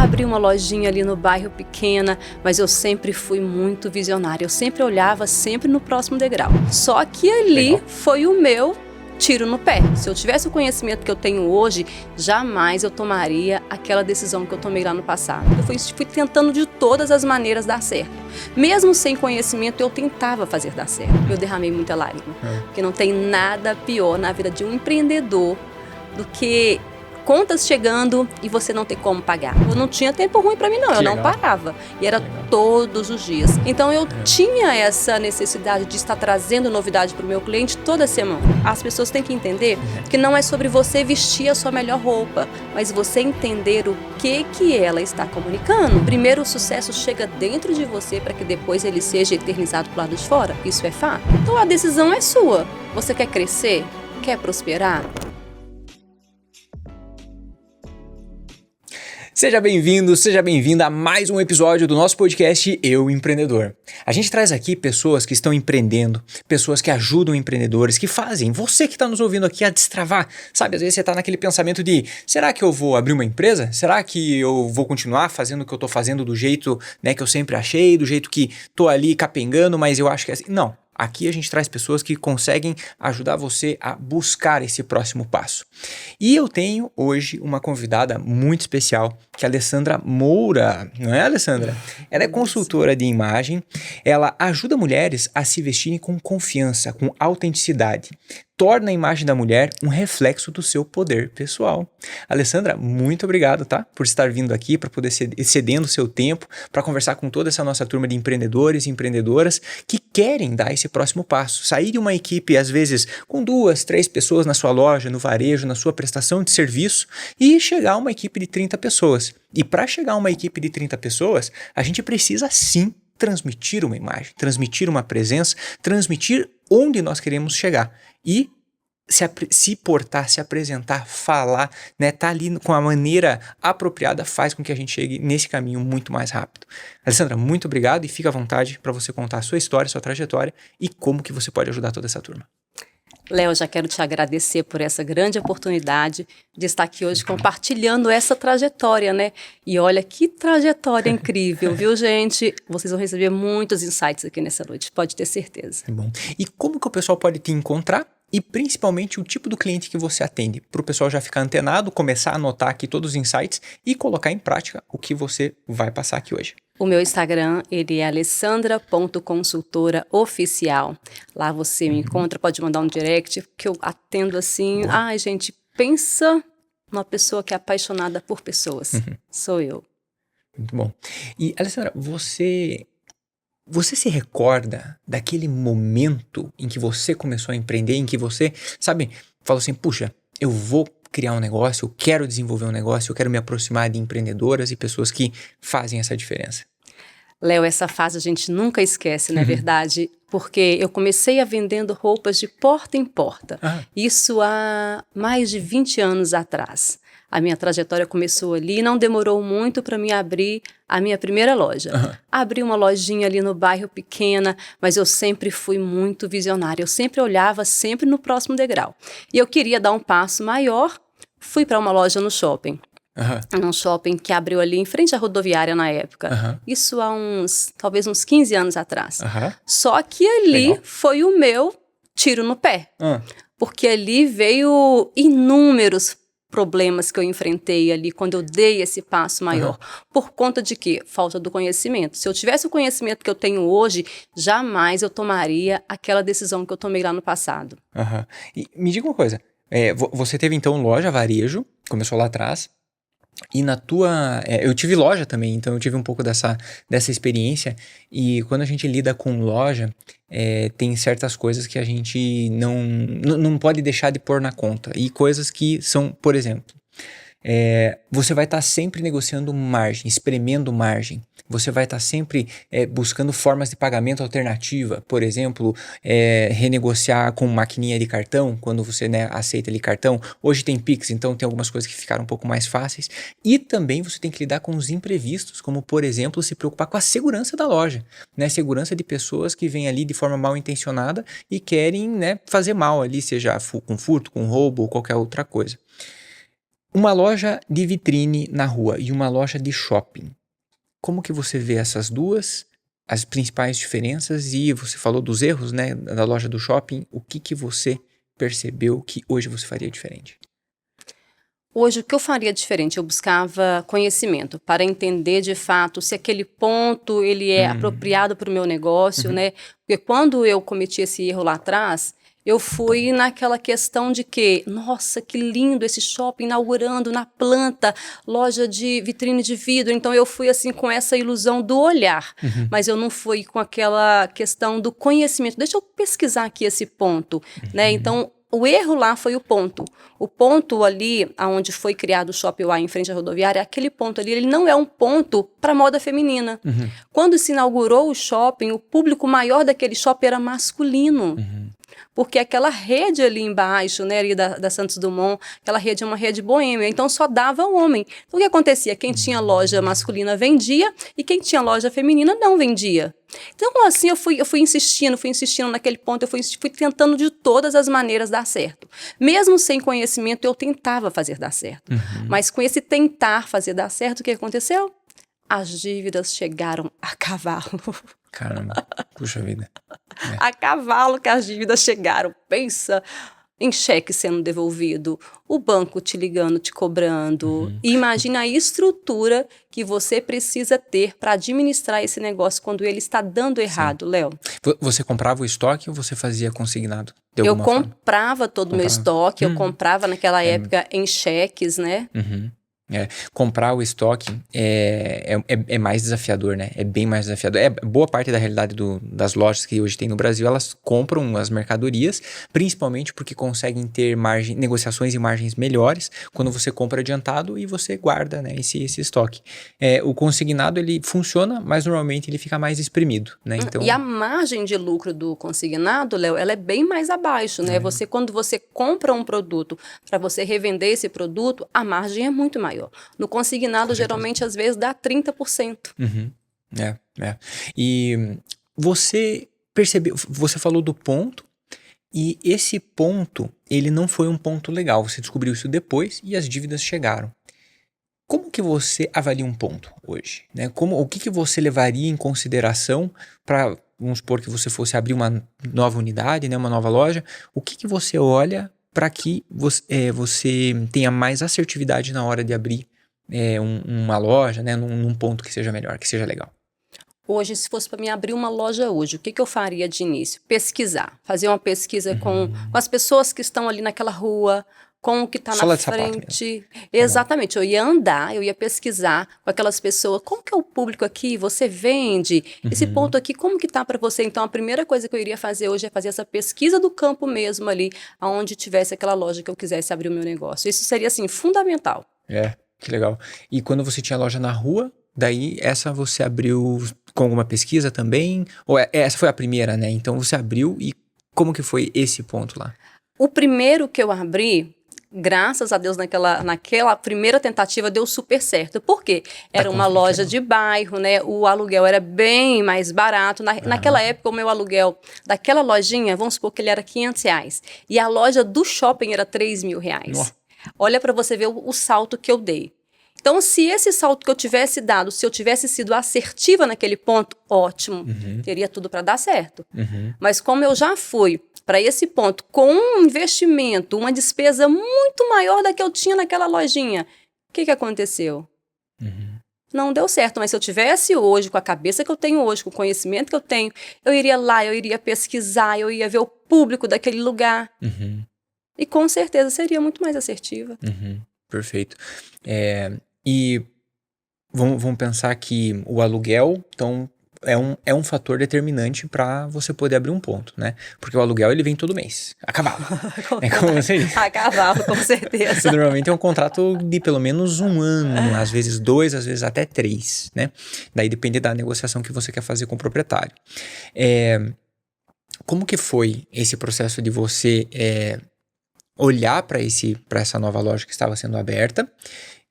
Abri uma lojinha ali no bairro pequena, mas eu sempre fui muito visionária. Eu sempre olhava sempre no próximo degrau. Só que ali foi o meu tiro no pé. Se eu tivesse o conhecimento que eu tenho hoje, jamais eu tomaria aquela decisão que eu tomei lá no passado. Eu fui tentando de todas as maneiras dar certo. Mesmo sem conhecimento, eu tentava fazer dar certo. Eu derramei muita lágrima. Porque não tem nada pior na vida de um empreendedor do que contas chegando e você não ter como pagar. Eu não tinha tempo ruim para mim não, eu não parava. E era todos os dias. Então eu tinha essa necessidade de estar trazendo novidade para o meu cliente toda semana. As pessoas têm que entender que não é sobre você vestir a sua melhor roupa, mas você entender o que ela está comunicando. Primeiro o sucesso chega dentro de você para que depois ele seja eternizado pro lado de fora. Isso é fato. Então a decisão é sua. Você quer crescer? Quer prosperar? Seja bem-vindo, seja bem-vinda a mais um episódio do nosso podcast Eu Empreendedor. A gente traz aqui pessoas que estão empreendendo, pessoas que ajudam empreendedores, que fazem você que está nos ouvindo aqui a destravar. Sabe, às vezes você está naquele pensamento de, será que eu vou abrir uma empresa? Será que eu vou continuar fazendo o que eu estou fazendo do jeito, que eu sempre achei, do jeito que estou ali capengando, mas eu acho que é assim? Não. Aqui a gente traz pessoas que conseguem ajudar você a buscar esse próximo passo. E eu tenho hoje uma convidada muito especial, que é a Alessandra Moura. Não é, Alessandra? Ela é consultora de imagem, ela ajuda mulheres a se vestirem com confiança, com autenticidade. Torna a imagem da mulher um reflexo do seu poder pessoal. Alessandra, muito obrigado, tá? Por estar vindo aqui, para poder cedendo o seu tempo, para conversar com toda essa nossa turma de empreendedores e empreendedoras que querem dar esse próximo passo. Sair de uma equipe, às vezes, com 2, 3 pessoas na sua loja, no varejo, na sua prestação de serviço e chegar a uma equipe de 30 pessoas. E para chegar a uma equipe de 30 pessoas, a gente precisa sim transmitir uma imagem, transmitir uma presença, transmitir onde nós queremos chegar e se portar, se apresentar, falar, tá ali com a maneira apropriada, faz com que a gente chegue nesse caminho muito mais rápido. Alessandra, muito obrigado e fica à vontade para você contar a sua história, sua trajetória e como que você pode ajudar toda essa turma. Léo, já quero te agradecer por essa grande oportunidade de estar aqui hoje compartilhando essa trajetória, E olha que trajetória incrível, viu, gente? Vocês vão receber muitos insights aqui nessa noite, pode ter certeza. Bom. E como que o pessoal pode te encontrar? E principalmente o tipo do cliente que você atende, para o pessoal já ficar antenado, começar a anotar aqui todos os insights e colocar em prática o que você vai passar aqui hoje. O meu Instagram, ele é alessandra.consultoraoficial. Lá você me encontra, pode mandar um direct, que eu atendo assim. Ai, gente, pensa numa pessoa que é apaixonada por pessoas. Sou eu. Muito bom. E, Alessandra, você se recorda daquele momento em que você começou a empreender, em que você, falou assim, puxa, eu vou criar um negócio, eu quero desenvolver um negócio, eu quero me aproximar de empreendedoras e pessoas que fazem essa diferença? Léo, essa fase a gente nunca esquece, não é verdade? Porque eu comecei vendendo roupas de porta em porta. Isso há mais de 20 anos atrás. A minha trajetória começou ali, não demorou muito para mim abrir a minha primeira loja. Abri uma lojinha ali no bairro pequena, mas eu sempre fui muito visionária. Eu sempre olhava sempre no próximo degrau. E eu queria dar um passo maior, fui para uma loja no shopping. Num shopping que abriu ali em frente à rodoviária na época. Isso há talvez uns 15 anos atrás. Só que ali foi o meu tiro no pé. Porque ali veio inúmeros problemas que eu enfrentei ali quando eu dei esse passo maior. Por conta de quê? Falta do conhecimento. Se eu tivesse o conhecimento que eu tenho hoje, jamais eu tomaria aquela decisão que eu tomei lá no passado. E me diga uma coisa, você teve então loja, varejo, começou lá atrás, e na tua... eu tive loja também, então eu tive um pouco dessa experiência, e quando a gente lida com loja, tem certas coisas que a gente não pode deixar de pôr na conta, e coisas que são, por exemplo, você vai estar sempre negociando margem, espremendo margem. Você vai estar sempre buscando formas de pagamento alternativa. Por exemplo, renegociar com maquininha de cartão, quando você aceita ali cartão. Hoje tem Pix, então tem algumas coisas que ficaram um pouco mais fáceis. E também você tem que lidar com os imprevistos, como por exemplo, se preocupar com a segurança da loja. Segurança de pessoas que vêm ali de forma mal intencionada e querem fazer mal ali, seja com furto, com roubo ou qualquer outra coisa. Uma loja de vitrine na rua e uma loja de shopping. Como que você vê essas duas, as principais diferenças? E você falou dos erros, né, da loja do shopping. O que você percebeu que hoje você faria diferente? Hoje, o que eu faria diferente? Eu buscava conhecimento para entender de fato se aquele ponto ele é apropriado para o meu negócio, né? Porque quando eu cometi esse erro lá atrás, eu fui naquela questão de que, nossa, que lindo esse shopping inaugurando na planta, loja de vitrine de vidro. Então eu fui assim com essa ilusão do olhar, mas eu não fui com aquela questão do conhecimento. Deixa eu pesquisar aqui esse ponto, né? Então o erro lá foi o ponto. O ponto ali, onde foi criado o Shopping Y em frente à rodoviária, aquele ponto ali, ele não é um ponto para moda feminina. Quando se inaugurou o shopping, o público maior daquele shopping era masculino. Porque aquela rede ali embaixo, né, ali da Santos Dumont, aquela rede é uma rede boêmia, então só dava homem. Então o que acontecia? Quem tinha loja masculina vendia e quem tinha loja feminina não vendia. Então assim eu fui insistindo naquele ponto, eu fui tentando de todas as maneiras dar certo. Mesmo sem conhecimento eu tentava fazer dar certo. Mas com esse tentar fazer dar certo, o que aconteceu? As dívidas chegaram a cavalo. Caramba, puxa vida. A cavalo que as dívidas chegaram. Pensa em cheque sendo devolvido, o banco te ligando, te cobrando. E imagina a estrutura que você precisa ter para administrar esse negócio quando ele está dando errado, Léo. Você comprava o estoque ou você fazia consignado? Eu comprava todo o meu estoque, eu comprava naquela época em cheques, né? Comprar o estoque é mais desafiador, né? É bem mais desafiador. Boa parte da realidade das lojas que hoje tem no Brasil, elas compram as mercadorias, principalmente porque conseguem ter negociações e margens melhores quando você compra adiantado e você guarda, né, esse estoque. O consignado, ele funciona, mas normalmente ele fica mais espremido, né? Então... E a margem de lucro do consignado, Léo, ela é bem mais abaixo, né? Quando você compra um produto para você revender esse produto, a margem é muito maior. No consignado, geralmente, às vezes, dá 30%. E você percebeu, você falou do ponto, e esse ponto, ele não foi um ponto legal. Você descobriu isso depois e as dívidas chegaram. Como que você avalia um ponto hoje, né? O que você levaria em consideração para, vamos supor que você fosse abrir uma nova unidade, né, uma nova loja, o que você olha para que você tenha mais assertividade na hora de abrir uma loja, né, num ponto que seja melhor, que seja legal? Hoje, se fosse para mim abrir uma loja hoje, o que eu faria de início? Pesquisar, fazer uma pesquisa com as pessoas que estão ali naquela rua, com o que está na frente. Exatamente, eu ia andar, eu ia pesquisar com aquelas pessoas, como que é o público aqui, você vende, esse ponto aqui, como que tá para você? Então a primeira coisa que eu iria fazer hoje é fazer essa pesquisa do campo mesmo ali, aonde tivesse aquela loja que eu quisesse abrir o meu negócio. Isso seria assim, fundamental. Que legal. E quando você tinha loja na rua, daí essa você abriu com alguma pesquisa também? Ou essa foi a primeira, né? Então você abriu e como que foi esse ponto lá? O primeiro que eu abri, graças a Deus, naquela primeira tentativa deu super certo. Por quê? Era uma loja de bairro, né? O aluguel era bem mais barato. Naquela época, o meu aluguel daquela lojinha, vamos supor que ele era R$500. E a loja do shopping era R$3.000. Nossa. Olha para você ver o salto que eu dei. Então, se esse salto que eu tivesse dado, se eu tivesse sido assertiva naquele ponto, ótimo, teria tudo para dar certo. Mas como eu já fui para esse ponto com um investimento, uma despesa muito maior da que eu tinha naquela lojinha, o que aconteceu? Não deu certo, mas se eu tivesse hoje, com a cabeça que eu tenho hoje, com o conhecimento que eu tenho, eu iria lá, eu iria pesquisar, eu ia ver o público daquele lugar. E com certeza seria muito mais assertiva. Perfeito. E vamos pensar que o aluguel, então, é um fator determinante para você poder abrir um ponto, né? Porque o aluguel, ele vem todo mês, a cavalo. Como você disse. A cavalo, com certeza. Normalmente é um contrato de pelo menos 1 ano, às vezes 2, às vezes até 3, né? Daí depende da negociação que você quer fazer com o proprietário. Como que foi esse processo de você olhar para essa nova loja que estava sendo aberta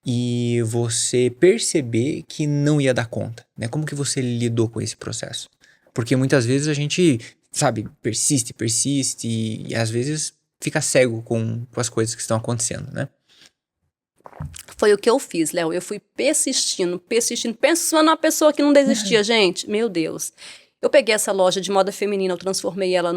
e você perceber que não ia dar conta, né? Como que você lidou com esse processo? Porque muitas vezes a gente, sabe, persiste e às vezes fica cego com as coisas que estão acontecendo, né? Foi o que eu fiz, Léo. Eu fui persistindo. Pensa numa pessoa que não desistia, gente. Meu Deus. Eu peguei essa loja de moda feminina, eu transformei ela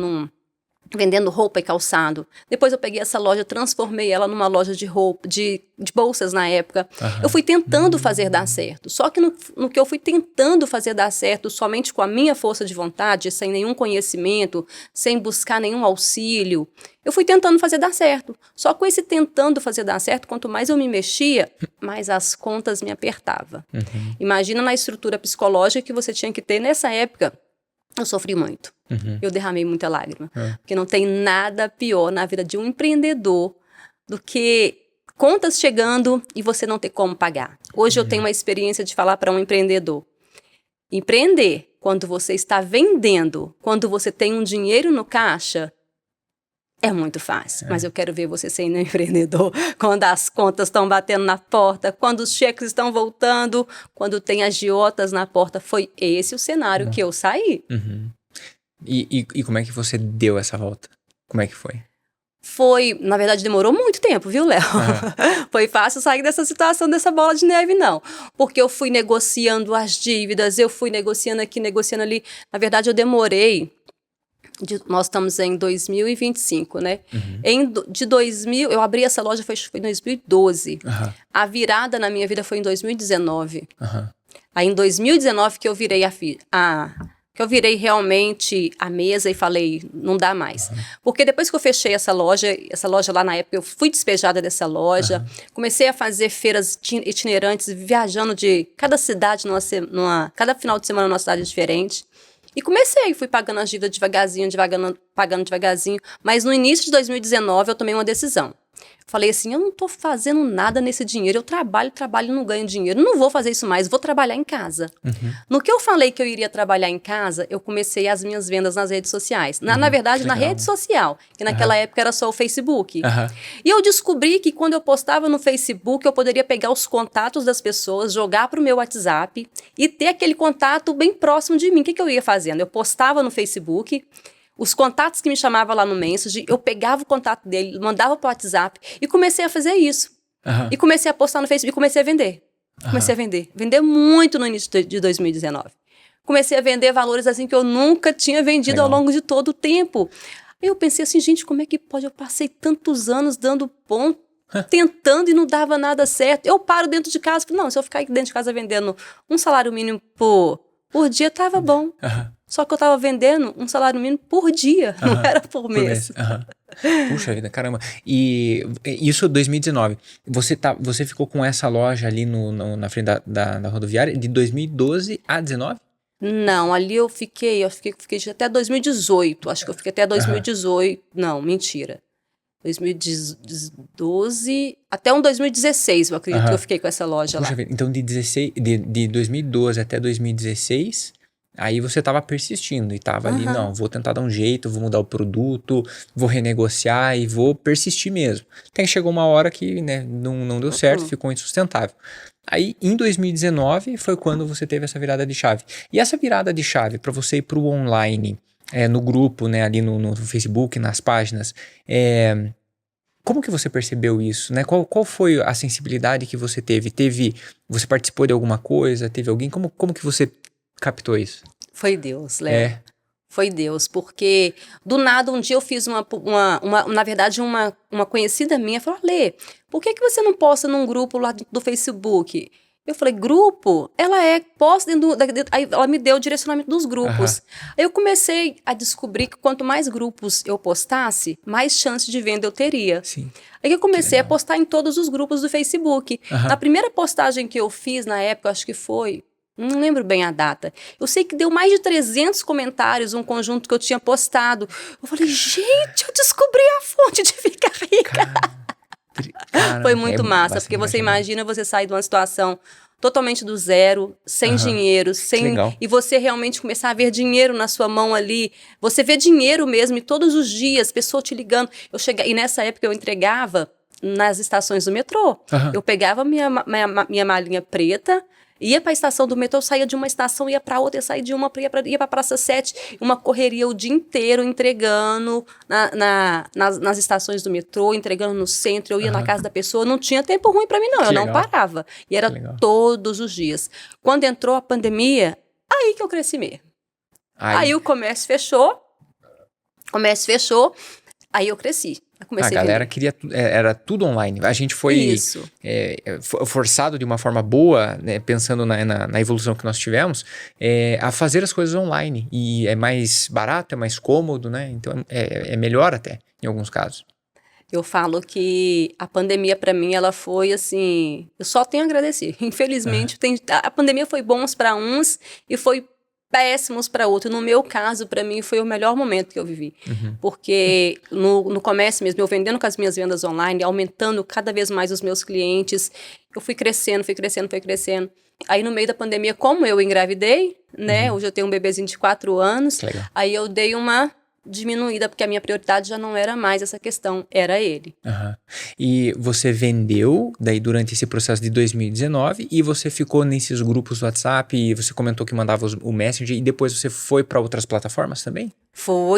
vendendo roupa e calçado. Depois eu peguei essa loja, transformei ela numa loja de roupa, de bolsas na época. Eu fui tentando fazer dar certo. Só que no que eu fui tentando fazer dar certo, somente com a minha força de vontade, sem nenhum conhecimento, sem buscar nenhum auxílio, eu fui tentando fazer dar certo. Só com esse tentando fazer dar certo, quanto mais eu me mexia, mais as contas me apertavam. Imagina na estrutura psicológica que você tinha que ter nessa época. Eu sofri muito. Eu derramei muita lágrima. Porque não tem nada pior na vida de um empreendedor do que contas chegando e você não ter como pagar. Hoje eu tenho uma experiência de falar para um empreendedor. Empreender, quando você está vendendo, quando você tem um dinheiro no caixa, é muito fácil. Mas eu quero ver você sendo um empreendedor quando as contas estão batendo na porta, quando os cheques estão voltando, quando tem agiotas na porta. Foi esse o cenário que eu saí. E como é que você deu essa volta? Como é que foi? Foi, na verdade, demorou muito tempo, viu, Léo? Foi fácil sair dessa situação, dessa bola de neve, não. Porque eu fui negociando as dívidas, eu fui negociando aqui, negociando ali. Na verdade, eu demorei... Nós estamos em 2025, né? De 2000, eu abri essa loja, foi em 2012. A virada na minha vida foi em 2019. Aí em 2019 que eu virei que eu virei realmente a mesa e falei, não dá mais. Porque depois que eu fechei essa loja lá na época, eu fui despejada dessa loja, comecei a fazer feiras itinerantes, viajando de cada cidade, cada final de semana numa cidade diferente. E fui pagando as dívidas devagarzinho, pagando devagarzinho. Mas no início de 2019 eu tomei uma decisão. Falei assim, eu não tô fazendo nada nesse dinheiro, eu trabalho e não ganho dinheiro, não vou fazer isso mais, vou trabalhar em casa. No que eu falei que eu iria trabalhar em casa, eu comecei as minhas vendas nas redes sociais. Na verdade, na rede social, que naquela época era só o Facebook. E eu descobri que quando eu postava no Facebook, eu poderia pegar os contatos das pessoas, jogar pro meu WhatsApp e ter aquele contato bem próximo de mim. O que eu ia fazendo? Eu postava no Facebook... Os contatos que me chamavam lá no Message, eu pegava o contato dele, mandava pro WhatsApp e comecei a fazer isso. E comecei a postar no Facebook e comecei a vender. Comecei a vender. Vender muito no início de 2019. Comecei a vender valores assim que eu nunca tinha vendido ao longo de todo o tempo. Aí eu pensei assim, gente, como é que pode? Eu passei tantos anos dando ponto, tentando e não dava nada certo. Eu paro dentro de casa, não, se eu ficar aqui dentro de casa vendendo um salário mínimo por dia, tava bom. Só que eu tava vendendo um salário mínimo por dia, não era por mês. Puxa vida, caramba. E isso 2019. Você ficou com essa loja ali na frente da rodoviária de 2012 a 19? Não, ali eu fiquei até 2018. Acho que eu fiquei até 2018. Não, mentira. 2012, até 2016, eu acredito que eu fiquei com essa loja. Puxa lá. Vida, então de 2012 até 2016... Aí você estava persistindo e estava ali, não, vou tentar dar um jeito, vou mudar o produto, vou renegociar e vou persistir mesmo. Até que chegou uma hora que, né, não deu certo, ficou insustentável. Aí, em 2019, foi quando você teve essa virada de chave. E essa virada de chave, para você ir para o online, no grupo, né, ali no Facebook, nas páginas, como que você percebeu isso, né? Qual foi a sensibilidade que você teve? Você participou de alguma coisa? Teve alguém? Como que você captou isso? Foi Deus, Léo. Foi Deus, porque do nada um dia eu fiz na verdade uma conhecida minha falou, Lê, por que você não posta num grupo lá do Facebook? Eu falei, grupo? Posta aí ela me deu o direcionamento dos grupos. Aí eu comecei a descobrir que quanto mais grupos eu postasse, mais chance de venda eu teria. Sim. Aí eu comecei a postar em todos os grupos do Facebook. Na primeira postagem que eu fiz na época, acho que foi... Não lembro bem a data. Eu sei que deu mais de 300 comentários, um conjunto que eu tinha postado. Eu falei, gente, eu descobri a fonte de ficar rica. Cara, foi muito massa, porque você imagina você sair de uma situação totalmente do zero, sem dinheiro, e você realmente começar a ver dinheiro na sua mão ali. Você vê dinheiro mesmo, e todos os dias, pessoa te ligando. E nessa época eu entregava nas estações do metrô. Eu pegava minha malinha preta, Ia para a estação do metrô, eu saía de uma estação, ia para outra, ia sair de uma, ia para Praça 7, uma correria o dia inteiro entregando nas estações do metrô, entregando no centro, eu ia na casa da pessoa, não tinha tempo ruim para mim não, eu não parava. E era todos os dias. Quando entrou a pandemia, aí que eu cresci mesmo. Aí o comércio fechou, aí eu cresci. A galera queria, era tudo online. A gente foi forçado de uma forma boa, né, pensando na evolução que nós tivemos, a fazer as coisas online. E é mais barato, é mais cômodo, né? Então é melhor até, em alguns casos. Eu falo que a pandemia, para mim, ela foi assim... Eu só tenho a agradecer. Infelizmente, a pandemia foi bons para uns e foi péssimos para outros. No meu caso, para mim, foi o melhor momento que eu vivi. Porque no comércio mesmo, eu vendendo com as minhas vendas online, aumentando cada vez mais os meus clientes, eu fui crescendo. Aí, no meio da pandemia, como eu engravidei, né? Hoje eu tenho um bebezinho de 4 anos. Aí eu dei uma diminuída, porque a minha prioridade já não era mais essa questão, era ele. E você vendeu daí durante esse processo de 2019 e você ficou nesses grupos do WhatsApp e você comentou que mandava o Messenger e depois você foi para outras plataformas também?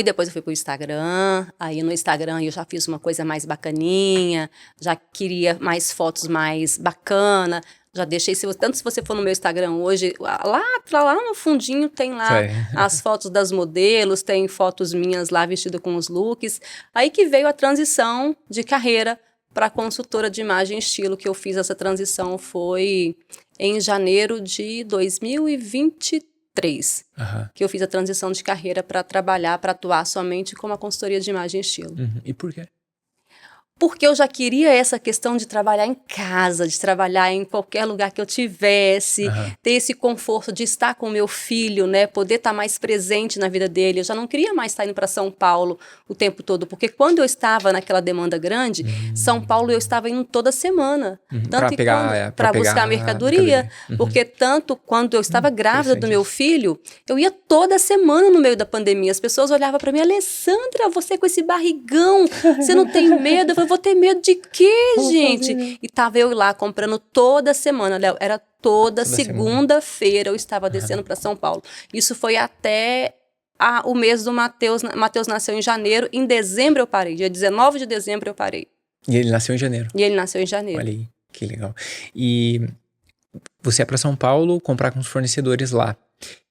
Depois eu fui pro Instagram, aí no Instagram eu já fiz uma coisa mais bacaninha, já queria mais fotos mais bacana, já deixei, tanto se você for no meu Instagram hoje, lá no fundinho tem lá as fotos das modelos, tem fotos minhas lá vestida com os looks, aí que veio a transição de carreira para consultora de imagem e estilo, que eu fiz essa transição foi em janeiro de 2023, que eu fiz a transição de carreira para trabalhar, para atuar somente como a consultoria de imagem e estilo. E por quê? Porque eu já queria essa questão de trabalhar em casa, de trabalhar em qualquer lugar que eu tivesse, ter esse conforto de estar com o meu filho, né, poder estar mais presente na vida dele. Eu já não queria mais estar indo para São Paulo o tempo todo, porque quando eu estava naquela demanda grande, São Paulo eu estava indo toda semana. Para buscar a mercadoria. Porque tanto quando eu estava grávida do meu filho, eu ia toda semana no meio da pandemia. As pessoas olhavam para mim, Alessandra, você com esse barrigão, você não tem medo? Eu falei, vou ter medo de quê, gente? E tava eu lá comprando toda semana, Léo. Era toda segunda-feira eu estava descendo para São Paulo. Isso foi até o mês do Matheus. Matheus nasceu em janeiro. Em dezembro eu parei. Dia 19 de dezembro eu parei. E ele nasceu em janeiro? Olha aí, que legal. E você é para São Paulo comprar com os fornecedores lá.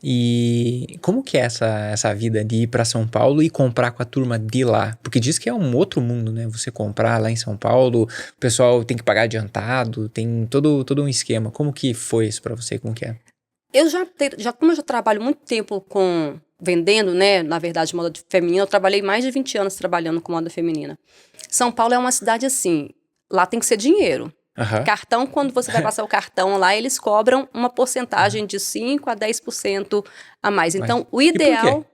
E como que é essa vida de ir para São Paulo e comprar com a turma de lá? Porque diz que é um outro mundo, né? Você comprar lá em São Paulo, o pessoal tem que pagar adiantado, tem todo um esquema. Como que foi isso para você? Como que é? Como eu já trabalho muito tempo vendendo, né? Na verdade, moda feminina, eu trabalhei mais de 20 anos trabalhando com moda feminina. São Paulo é uma cidade assim, lá tem que ser dinheiro. Cartão, quando você vai passar o cartão lá, eles cobram uma porcentagem de 5% a 10% a mais. Então, o ideal...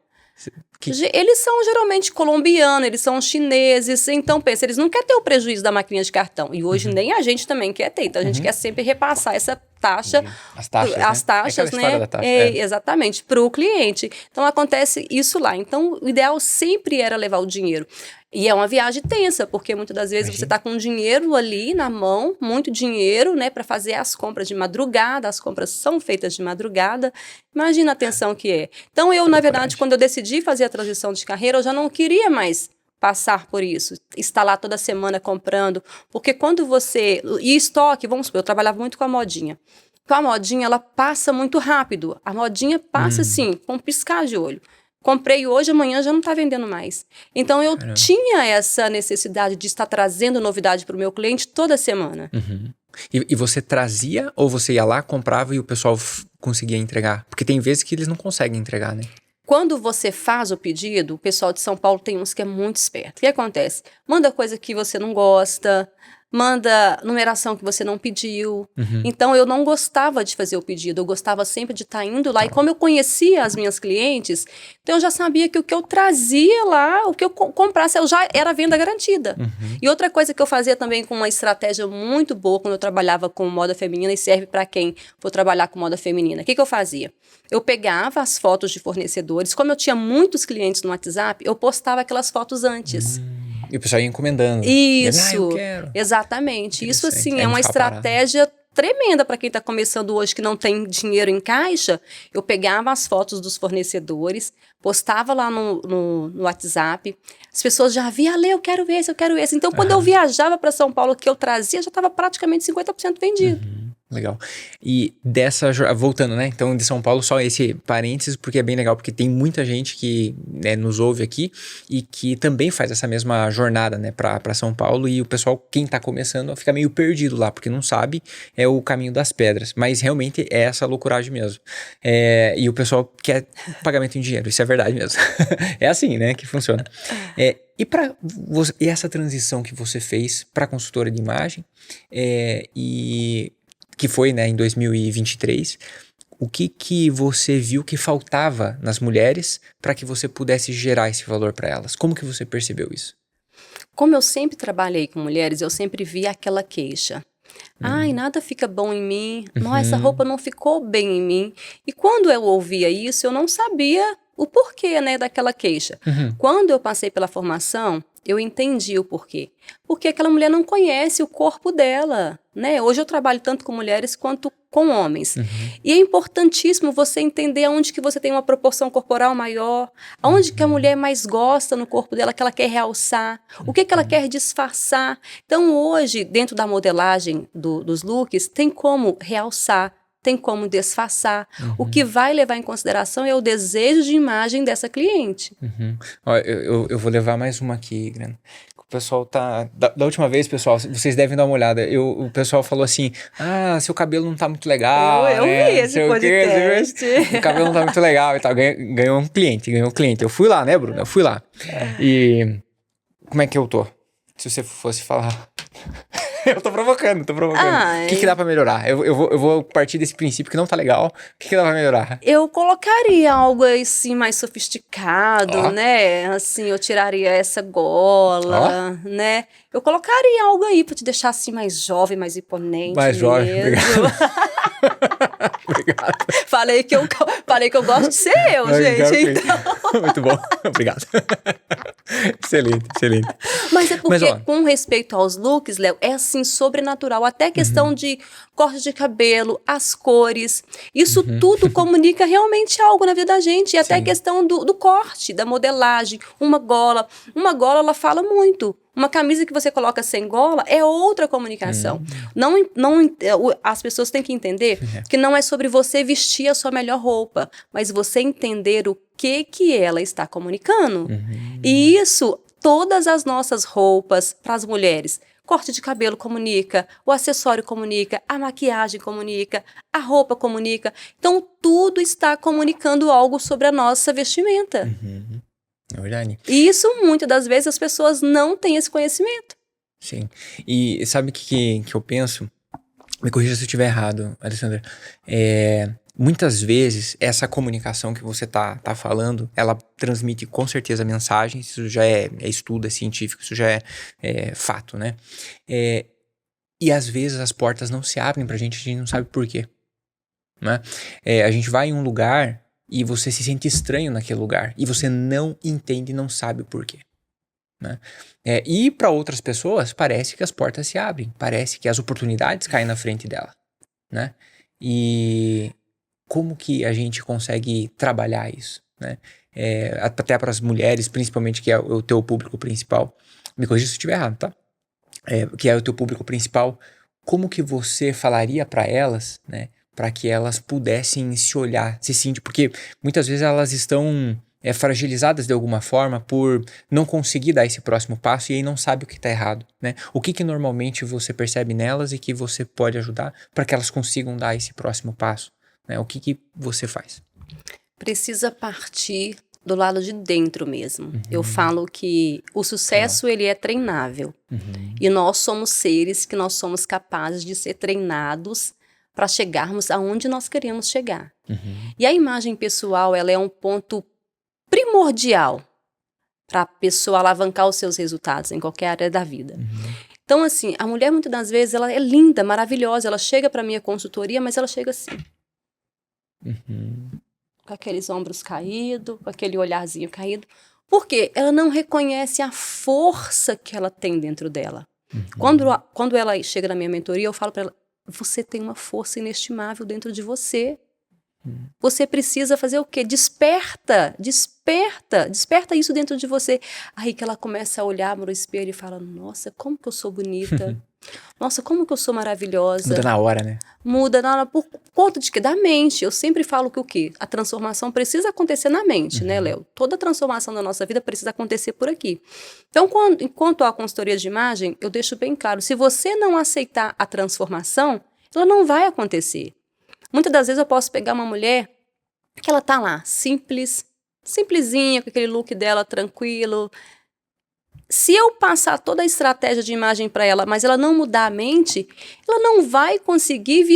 Eles são geralmente colombianos, eles são chineses, então pensa, eles não querem ter o prejuízo da maquininha de cartão. E hoje nem a gente também quer ter, então a gente quer sempre repassar essa taxa, as taxas, né? Exatamente, para o cliente. Então acontece isso lá. Então o ideal sempre era levar o dinheiro. E é uma viagem tensa, porque muitas das vezes você está com dinheiro ali na mão, muito dinheiro, né, para fazer as compras de madrugada, as compras são feitas de madrugada. Imagina a tensão que é. Então eu, na verdade, quando eu decidi fazer a transição de carreira, eu já não queria mais passar por isso, estar lá toda semana comprando, porque quando você... E estoque, vamos supor, eu trabalhava muito com a modinha. Então a modinha, ela passa muito rápido. A modinha passa assim, com um piscar de olho. Comprei hoje, amanhã já não está vendendo mais. Então, eu tinha essa necessidade de estar trazendo novidade para o meu cliente toda semana. E você trazia ou você ia lá, comprava e o pessoal conseguia entregar? Porque tem vezes que eles não conseguem entregar, né? Quando você faz o pedido, o pessoal de São Paulo tem uns que é muito esperto. O que acontece? Manda coisa que você não gosta, manda numeração que você não pediu. Então, eu não gostava de fazer o pedido, eu gostava sempre de estar indo lá. E como eu conhecia as minhas clientes, então eu já sabia que o que eu trazia lá, o que eu comprasse, eu já era venda garantida. E outra coisa que eu fazia também com uma estratégia muito boa, quando eu trabalhava com moda feminina, e serve para quem for trabalhar com moda feminina. O que eu fazia? Eu pegava as fotos de fornecedores, como eu tinha muitos clientes no WhatsApp, eu postava aquelas fotos antes. E o pessoal ia encomendando. Isso, eu quero. Exatamente. Isso, assim, é uma estratégia tremenda para quem está começando hoje, que não tem dinheiro em caixa. Eu pegava as fotos dos fornecedores, postava lá no WhatsApp, as pessoas já viam, eu quero esse, eu quero esse. Então, quando eu viajava para São Paulo, que eu trazia, já estava praticamente 50% vendido. Legal. E voltando, né? Então, de São Paulo, só esse parênteses, porque é bem legal, porque tem muita gente que, né, nos ouve aqui e que também faz essa mesma jornada, né, pra São Paulo, e o pessoal, quem tá começando, fica meio perdido lá, porque não sabe o caminho das pedras, mas realmente é essa loucuragem mesmo. E o pessoal quer pagamento em dinheiro, isso é verdade mesmo. É assim, né, que funciona. E essa transição que você fez para consultora de imagem, e que foi, né, em 2023, o que você viu que faltava nas mulheres para que você pudesse gerar esse valor para elas? Como que você percebeu isso? Como eu sempre trabalhei com mulheres, eu sempre via aquela queixa. Ai, nada fica bom em mim. Nossa, essa roupa não ficou bem em mim. E quando eu ouvia isso, eu não sabia o porquê, né, daquela queixa. Quando eu passei pela formação, eu entendi o porquê. Porque aquela mulher não conhece o corpo dela, né? Hoje eu trabalho tanto com mulheres quanto com homens. E é importantíssimo você entender aonde que você tem uma proporção corporal maior, aonde que a mulher mais gosta no corpo dela, que ela quer realçar, o que ela quer disfarçar. Então hoje, dentro da modelagem dos looks, tem como realçar, tem como disfarçar. O que vai levar em consideração é o desejo de imagem dessa cliente. Ó, eu vou levar mais uma aqui, Grana. O pessoal tá... Da última vez, pessoal, vocês devem dar uma olhada. O pessoal falou assim, seu cabelo não tá muito legal, Eu né? vi esse podcast. O cabelo não tá muito legal e tal. Ganhou um cliente. Eu fui lá, né, Bruno? Eu fui lá. E como é que eu tô? Se você fosse falar... Eu tô provocando. O que dá pra melhorar? Eu vou partir desse princípio que não tá legal. O que dá pra melhorar? Eu colocaria algo assim mais sofisticado, né? Assim, eu tiraria essa gola, né? Eu colocaria algo aí pra te deixar assim mais jovem, mais imponente. Mais jovem, obrigado. Obrigado. Falei que eu gosto de ser eu, gente. Então... Muito bom, obrigado. Excelente. Mas é porque, com respeito aos looks, Léo, é assim, sobrenatural. Até questão de corte de cabelo, as cores. Isso tudo comunica realmente algo na vida da gente. E até a questão do corte, da modelagem. Uma gola, ela fala muito. Uma camisa que você coloca sem gola é outra comunicação. As pessoas têm que entender que não é sobre você vestir a sua melhor roupa, mas você entender o que ela está comunicando. E isso, todas as nossas roupas para as mulheres, corte de cabelo comunica, o acessório comunica, a maquiagem comunica, a roupa comunica. Então, tudo está comunicando algo sobre a nossa vestimenta. É verdade. E isso, muitas das vezes, as pessoas não têm esse conhecimento. Sim. E sabe o que eu penso? Me corrija se eu estiver errado, Alessandra. Muitas vezes, essa comunicação que você tá falando, ela transmite com certeza mensagens, isso já é estudo, é científico, isso já é fato, né? E às vezes as portas não se abrem pra gente, a gente não sabe por quê, né? A gente vai em um lugar e você se sente estranho naquele lugar, e você não entende, não sabe o porquê, né? E para outras pessoas, parece que as portas se abrem, parece que as oportunidades caem na frente dela, né? E como que a gente consegue trabalhar isso, né? Até para as mulheres, principalmente, que é o teu público principal. Me corrija se eu estiver errado, tá? Que é o teu público principal. Como que você falaria para elas, né? Para que elas pudessem se olhar, se sentir... Porque muitas vezes elas estão fragilizadas de alguma forma por não conseguir dar esse próximo passo e aí não sabe o que está errado, né? O que normalmente você percebe nelas e que você pode ajudar para que elas consigam dar esse próximo passo, né? O que você faz? Precisa partir do lado de dentro mesmo. Eu falo que o sucesso, ele é treinável. E nós somos seres que nós somos capazes de ser treinados para chegarmos aonde nós queremos chegar. E a imagem pessoal, ela é um ponto primordial para a pessoa alavancar os seus resultados em qualquer área da vida. Então, assim, a mulher, muitas das vezes, ela é linda, maravilhosa, ela chega para minha consultoria, mas ela chega assim. Com aqueles ombros caídos, com aquele olharzinho caído. Por quê? Ela não reconhece a força que ela tem dentro dela. Quando ela chega na minha mentoria, eu falo para ela, você tem uma força inestimável dentro de você. Você precisa fazer o quê? Desperta isso dentro de você. Aí que ela começa a olhar no espelho e fala, nossa, como que eu sou bonita. Nossa, como que eu sou maravilhosa. Muda na hora, né? Muda na hora, por conta de quê? Da mente. Eu sempre falo que o quê? A transformação precisa acontecer na mente, né, Léo? Toda transformação da nossa vida precisa acontecer por aqui. Então, enquanto a consultoria de imagem, eu deixo bem claro, se você não aceitar a transformação, ela não vai acontecer. Muitas das vezes eu posso pegar uma mulher que ela tá lá, simplesinha, com aquele look dela tranquilo. Se eu passar toda a estratégia de imagem para ela, mas ela não mudar a mente, ela não vai conseguir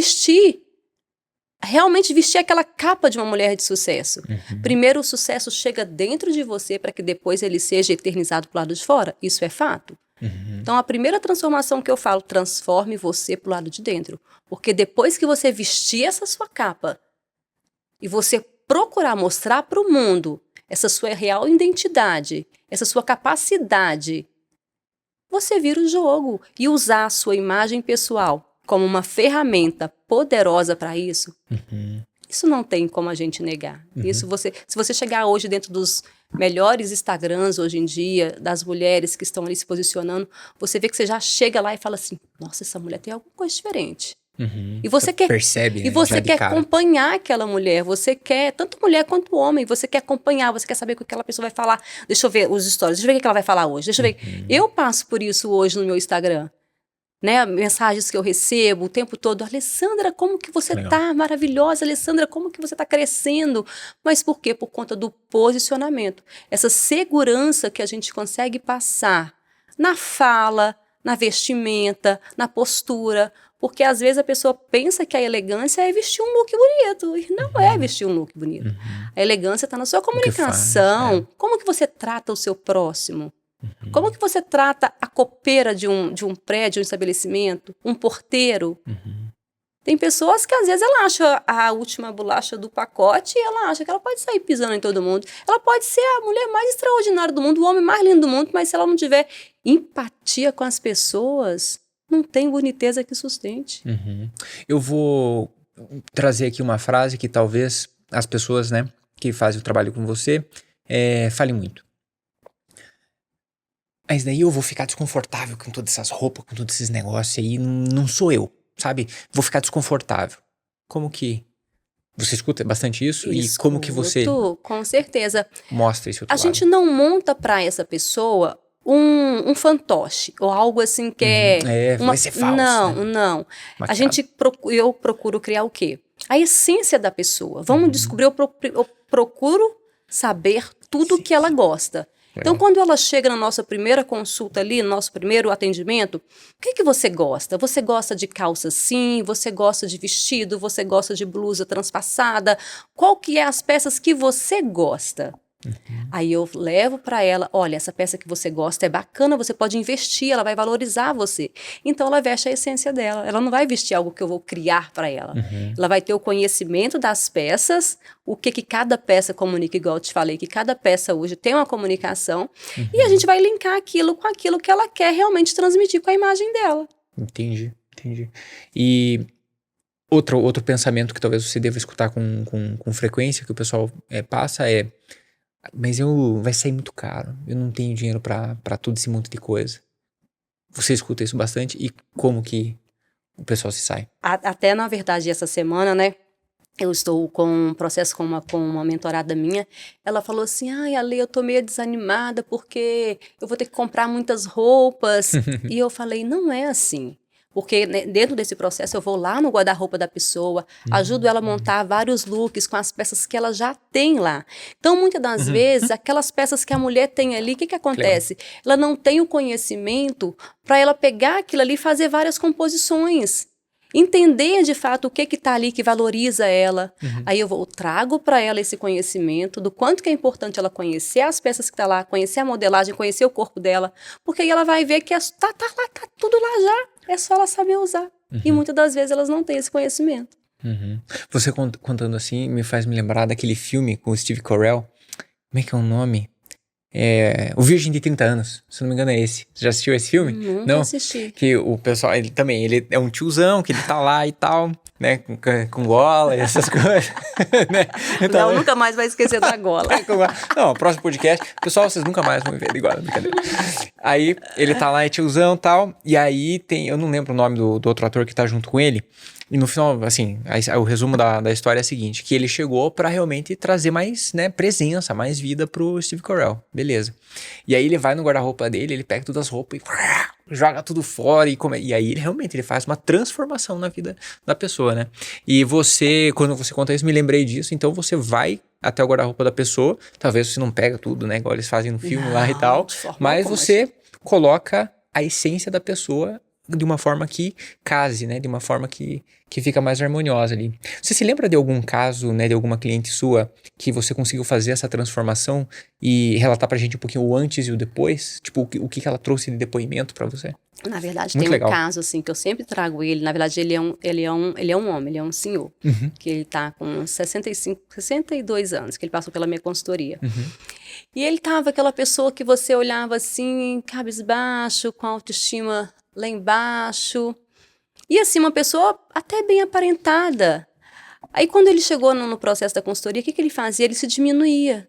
realmente vestir aquela capa de uma mulher de sucesso. Primeiro o sucesso chega dentro de você para que depois ele seja eternizado pro lado de fora. Isso é fato. Então a primeira transformação que eu falo, transforme você pro lado de dentro. Porque depois que você vestir essa sua capa e você procurar mostrar para o mundo essa sua real identidade, essa sua capacidade, você vira o jogo. E usar a sua imagem pessoal como uma ferramenta poderosa para isso, isso não tem como a gente negar. Isso se você chegar hoje dentro dos melhores Instagrams hoje em dia, das mulheres que estão ali se posicionando, você vê que você já chega lá e fala assim, nossa, essa mulher tem alguma coisa diferente. E você quer, percebe, né? E você quer acompanhar aquela mulher, você quer, tanto mulher quanto homem, você quer acompanhar, você quer saber o que aquela pessoa vai falar. Deixa eu ver os stories, deixa eu ver o que ela vai falar hoje, deixa eu ver. Eu passo por isso hoje no meu Instagram, né? Mensagens que eu recebo o tempo todo, Alessandra, como que você tá maravilhosa, Alessandra, como que você tá crescendo? Mas por quê? Por conta do posicionamento, essa segurança que a gente consegue passar na fala, na vestimenta, na postura. Porque às vezes a pessoa pensa que a elegância é vestir um look bonito. E não é vestir um look bonito. A elegância está na sua comunicação. Como que você trata o seu próximo? Como que você trata a copeira de um prédio, um estabelecimento? Um porteiro? Tem pessoas que às vezes ela acha a última bolacha do pacote e ela acha que ela pode sair pisando em todo mundo. Ela pode ser a mulher mais extraordinária do mundo, o homem mais lindo do mundo, mas se ela não tiver empatia com as pessoas, não tem boniteza que sustente. Eu vou trazer aqui uma frase que talvez as pessoas, né, que fazem o trabalho com você, falem muito. Mas daí eu vou ficar desconfortável com todas essas roupas, com todos esses negócios aí, não sou eu, sabe? Vou ficar desconfortável. Como que você escuta bastante isso? E como que você... Com certeza. Mostra esse outro lado. A gente não monta para essa pessoa um fantoche, ou algo assim que vai ser falso. Não. Eu procuro criar o quê? A essência da pessoa. Vamos descobrir, eu procuro saber tudo que ela gosta. Então, quando ela chega na nossa primeira consulta ali, no nosso primeiro atendimento, o que você gosta? Você gosta de calça sim? Você gosta de vestido? Você gosta de blusa transpassada? Qual que é as peças que você gosta? Aí eu levo para ela, olha, essa peça que você gosta é bacana, você pode investir, ela vai valorizar você. Então ela veste a essência dela, ela não vai vestir algo que eu vou criar para ela. Ela vai ter o conhecimento das peças, o que cada peça comunica, igual eu te falei, que cada peça hoje tem uma comunicação, e a gente vai linkar aquilo com aquilo que ela quer realmente transmitir com a imagem dela. Entendi. E outro pensamento que talvez você deva escutar com frequência, que o pessoal passa mas vai sair muito caro, eu não tenho dinheiro pra tudo esse monte de coisa. Você escuta isso bastante e como que o pessoal se sai? Até na verdade essa semana, né, eu estou com um processo com uma mentorada minha, ela falou assim, ai Ale, eu tô meio desanimada porque eu vou ter que comprar muitas roupas. E eu falei, não é assim. Porque dentro desse processo eu vou lá no guarda-roupa da pessoa, ajudo ela a montar vários looks com as peças que ela já tem lá. Então, muitas das vezes, aquelas peças que a mulher tem ali, o que acontece? Claro. Ela não tem o conhecimento para ela pegar aquilo ali e fazer várias composições. Entender de fato o que está ali que valoriza ela. Aí eu trago para ela esse conhecimento do quanto que é importante ela conhecer as peças que está lá, conhecer a modelagem, conhecer o corpo dela, porque aí ela vai ver que tá tudo lá já, é só ela saber usar. E muitas das vezes elas não têm esse conhecimento. Você contando assim me faz me lembrar daquele filme com o Steve Carell. Como é que é o nome? O Virgem de 30 Anos, se não me engano é esse. Você já assistiu esse filme? Nunca assisti. Que o pessoal, ele é um tiozão, que ele tá lá e tal, né, com gola e essas coisas, né? Então, Nunca mais vai esquecer da gola. Não, próximo podcast, pessoal, vocês nunca mais vão me ver de gola, brincadeira. Aí, ele tá lá, é tiozão e tal, e aí eu não lembro o nome do outro ator que tá junto com ele. E no final, assim, o resumo da história é o seguinte, que ele chegou pra realmente trazer mais, né, presença, mais vida pro Steve Carell, beleza. E aí ele vai no guarda-roupa dele, ele pega todas as roupas e joga tudo fora, e aí ele faz uma transformação na vida da pessoa, né. E quando você conta isso, me lembrei disso, então você vai até o guarda-roupa da pessoa, talvez você não pega tudo, né, igual eles fazem no filme lá e tal, mas você coloca a essência da pessoa de uma forma que case, né? De uma forma que fica mais harmoniosa ali. Você se lembra de algum caso, né? De alguma cliente sua que você conseguiu fazer essa transformação e relatar pra gente um pouquinho o antes e o depois? Tipo, o que ela trouxe de depoimento pra você? Na verdade, Muito tem legal. um caso, assim, que eu sempre trago ele. Na verdade, ele é um homem, ele é um senhor. Que ele tá com 62 anos, que ele passou pela minha consultoria. E ele tava aquela pessoa que você olhava assim, cabisbaixo, com a autoestima lá embaixo. E assim, uma pessoa até bem aparentada. Aí quando ele chegou no processo da consultoria, o que ele fazia? Ele se diminuía.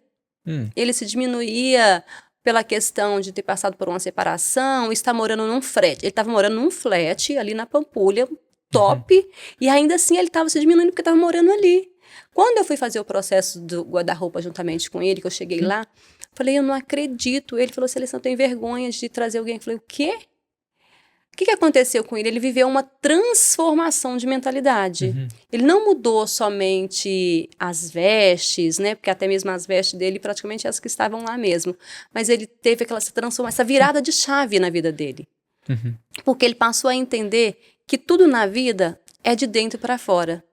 Ele se diminuía pela questão de ter passado por uma separação, estar morando num flat. Ele estava morando num flat ali na Pampulha, top, e ainda assim ele estava se diminuindo porque estava morando ali. Quando eu fui fazer o processo do guarda-roupa juntamente com ele, que eu cheguei lá, falei, eu não acredito. Ele falou, Alessandra, tem vergonha de trazer alguém. Eu falei, o quê? O que aconteceu com ele? Ele viveu uma transformação de mentalidade. Ele não mudou somente as vestes, né? Porque até mesmo as vestes dele, praticamente as que estavam lá mesmo. Mas ele teve aquela transformação, essa virada de chave na vida dele. Porque ele passou a entender que tudo na vida é de dentro para fora.